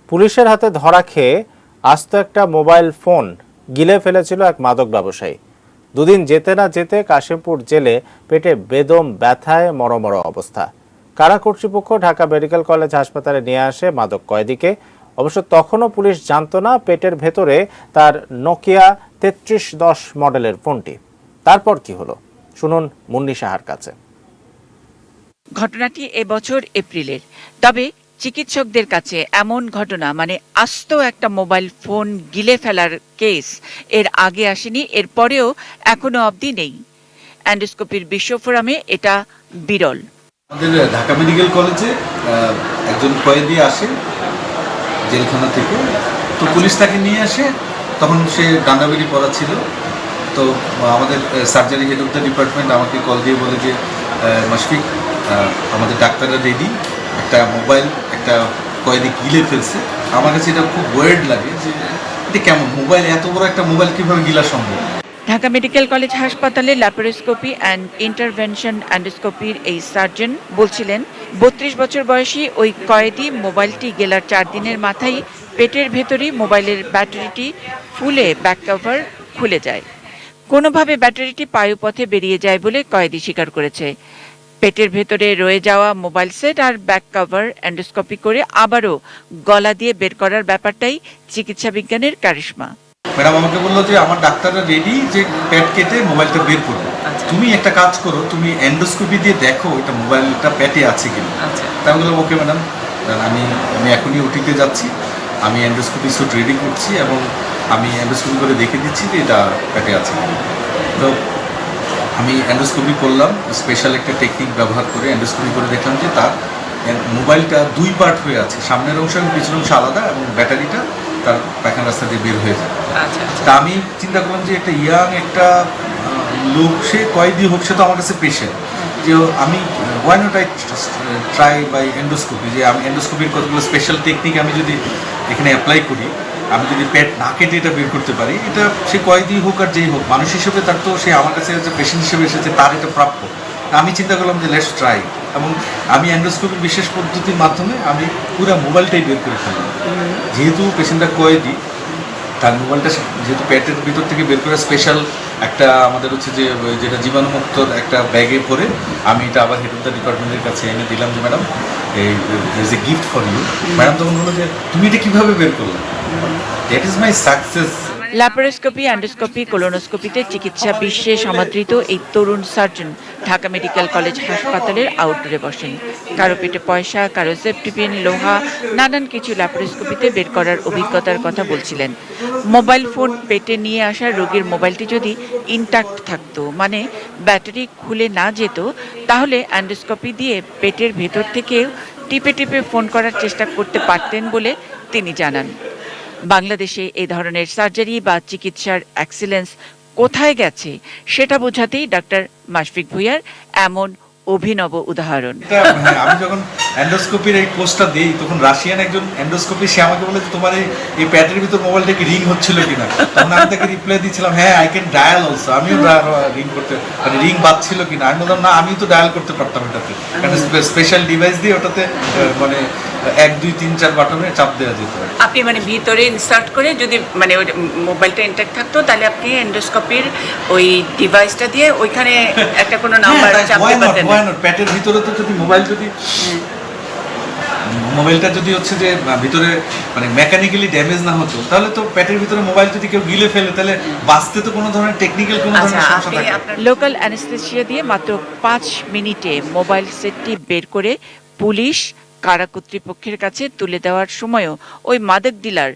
পুলিশের হাতে ধরা খেয়ে আস্ত একটা মোবাইল ফোন গিলে ফেলেছিল এক মাদক ব্যবসায়ী। দুদিন যেতে না যেতে কাশিমপুর জেলে পেটে বেদম ব্যথায় মরমর অবস্থা। কারা কর্তৃপক্ষ ঢাকা মেডিকেল কলেজ হাসপাতালে নিয়ে আসে মাদক কয়েদিকে। অবশ্য তখনও পুলিশ জানত না পেটের ভেতরে তার নোকিয়া 3310 মডেলের ফোনটি। তারপর কি হলো শুনুন মুন্নি সাহার কাছে। ঘটনাটি এবছর এপ্রিলের। তবে চিকিৎসকদের কাছে এমন ঘটনা মানে আস্ত একটা মোবাইল ফোন গিলে ফেলার কেস এর আগে আসেনি, এরপরেও এখনো অবধি নেই। অ্যান্ডোস্কোপির বিশ্ব ফোরামে এটা বিরল। আমাদের ঢাকা মেডিকেল কলেজে একজন কয়েদি আসে জেলখানা থেকে, তো পুলিশ তাকে নিয়ে আসে। তখন সে ডান্ডাবেরি পরা ছিল। তো আমাদের surgery head of the department আমাকে কল দিয়ে বলে যে মাশফিক, আমাদের ডাক্তাররা রেডি, একটা মোবাইল একটা কয়েদি গিলে ফেলছে। আমার কাছে এটা খুব ওয়ার্ড লাগে যে এটা কেমন মোবাইল, এত বড় একটা মোবাইল কীভাবে গিলা সম্ভব। ঢাকা মেডিকেল কলেজ হাসপাতালে ল্যাপারোস্কোপি অ্যান্ড ইন্টারভেনশন অ্যান্ডোস্কোপির এই সার্জন বলছিলেন 32 বছর বয়সী ওই কয়েদি মোবাইলটি গেলার 4 দিনের মাথায় পেটের ভেতরেই মোবাইলের ব্যাটারিটি ফুলে ব্যাক কভার খুলে যায়। কোনোভাবে ব্যাটারিটি বায়ুপথে বেরিয়ে যায় বলে কয়েদি স্বীকার করেছে। পেটের ভেতরে রয়ে যাওয়া মোবাইল সেট আর ব্যাক কভার এন্ডোস্কোপি করে আবারও গলা দিয়ে বের করার ব্যাপারটাই চিকিৎসা বিজ্ঞানের কারিশমা। ম্যাডাম আমাকে বললো যে আমার ডাক্তাররা রেডি যে পেট কেটে মোবাইলটা বের করবে। তুমি একটা কাজ করো, তুমি এন্ডোস্কোপি দিয়ে দেখো এটা মোবাইলটা পেটে আছে কিনা। তাই আমি বললাম ওকে ম্যাডাম, আমি এখনই ওটিতে যাচ্ছি, আমি এন্ডোস্কোপি স্যুট রেডি করছি এবং আমি এন্ডোস্কোপি করে দেখে দিচ্ছি যে এটা পেটে আছে কিনা। তো আমি এন্ডোস্কোপি করলাম, স্পেশাল একটা টেকনিক ব্যবহার করে এন্ডোস্কোপি করে দেখলাম যে তার মোবাইলটা 2 পার্ট হয়ে আছে, সামনের অংশ এবং পিছনের অংশ আলাদা, এবং ব্যাটারিটা তার পায়খানা রাস্তা দিয়ে বের হয়ে যায়। তা আমি চিন্তা করলাম যে একটা ইয়াং একটা লোক, সে কয়েদি হোক, সে তো আমার কাছে পেশেন্ট, যে আমি why not I try by endoscopy, যে আমি এন্ডোস্কোপির কতগুলো স্পেশাল টেকনিক আমি যদি এখানে অ্যাপ্লাই করি, আমি যদি পেট না কেটে এটা বের করতে পারি, এটা সে কয়েদি হোক আর যেই হোক, মানুষ হিসেবে তার তো সে আমার কাছে যে পেশেন্ট হিসেবে এসেছে, তার এটা প্রাপ্য। আমি চিন্তা করলাম যে লেটস ট্রাই, এবং আমি এন্ডোস্কোপির বিশেষ পদ্ধতির মাধ্যমে আমি পুরো মোবাইলটাই বের করে ফেললাম। যেহেতু পেশেন্টটা কয়েদি, তার মোবাইলটা যেহেতু পেটের ভিতর থেকে বের করে স্পেশাল একটা আমাদের হচ্ছে যে যেটা জীবাণুমুক্ত একটা ব্যাগে ভরে আমি এটা আবার হেড অফ দ্য ডিপার্টমেন্টের কাছে এনে দিলাম যে ম্যাডাম এই is a gift for you. Madam তখন বললো যে তুমি এটা কীভাবে বের করলে, that is my success. Laparoscopy, endoscopy, কোলোনোস্কোপিতে চিকিৎসা বিশ্বে সমাদৃত এই তরুণ সার্জন ঢাকা মেডিকেল কলেজ হাসপাতালের আউটডোরে বসেন। কারো পেটে পয়সা, কারো সেফটিপিন, লোহা, নানান কিছু ল্যাপারোস্কোপিতে বের করার অভিজ্ঞতার কথা বলছিলেন। মোবাইল ফোন পেটে নিয়ে আসা রোগীর মোবাইলটি যদি ইনট্যাক্ট থাকতো, মানে ব্যাটারি খুলে না যেত, তাহলে এন্ডোস্কোপি দিয়ে পেটের ভেতর থেকেও টিপে টিপে ফোন করার চেষ্টা করতে পারতেন বলে তিনি জানান। বাংলাদেশে এই ধরনের সার্জারি বা চিকিৎসার এক্সিলেন্স কোথায় গেছে সেটা বোঝাতেই ডাক্তার মাশফিক ভুঁইয়ার এমন অভিনব উদাহরণ। আমি যখন এন্ডোস্কোপির এই কোর্সটা দিই, তখন রাশিয়ান একজন এন্ডোস্কোপি, সে আমাকে বলে যে তোমার এই প্যাটের ভিতর মোবাইলটা কি রিং হচ্ছিল কিনা। তখন আমি তাকে রিপ্লাই দিচ্ছিলাম হ্যাঁ আই ক্যান ডায়াল অলসো, আমিও রিং করতে, মানে রিং বাজছিল কিনা। আমি বললাম না, আমি তো ডায়াল করতে পারতাম এটাতে, কারণ স্পেশাল ডিভাইস দিয়ে ওটাতে মানে 1 2 3 4 বাটনে চাপ দেওয়া যেত। আপনি মানে ভিতরে ইনসার্ট করে যদি মানে ওই মোবাইলটা ইনট্যাক্ট থাকতো, তাহলে আপনি এন্ডোস্কোপির ওই ডিভাইসটা দিয়ে ওইখানে একটা কোনো নাম্বার চাপতে পারতেন। পেটের ভিতরে তো যদি মোবাইলটা যদি হচ্ছে যে ভিতরে মানে মেকানিক্যালি ড্যামেজ না হতো, তাহলে তো পেটের ভিতরে মোবাইল যদি কেউ গিলে ফেলে, তাহলে বাঁচতে তো কোনো ধরনের টেকনিক্যাল কোনো ধরনের সমস্যা থাকে। লোকাল অ্যানেস্থেসিয়া দিয়ে মাত্র 5 মিনিটে মোবাইল সেটটি বের করে পুলিশ কারা কর্তৃপক্ষের কাছে তুলে দেওয়ার সময়ও ওই মাদক ডিলার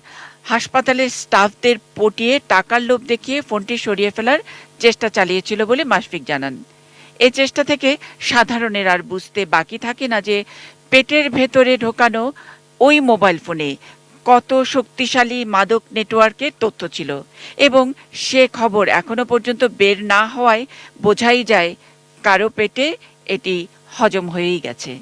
হাসপাতালের স্টাফদের পটিয়ে টাকার লোভ দেখিয়ে ফোনটি সরিয়ে ফেলার চেষ্টা চালিয়েছিল বলে মাশফিক জানান। এই চেষ্টা থেকে সাধারণের আর বুঝতে বাকি থাকে না যে পেটের ভেতরে ঢোকানো ওই মোবাইল ফোনে কত শক্তিশালী মাদক নেটওয়ার্কের তথ্য ছিল, এবং সে খবর এখনো পর্যন্ত বের না হওয়ায় বোঝাই যায় কারো পেটে এটি হজম হয়েই গেছে।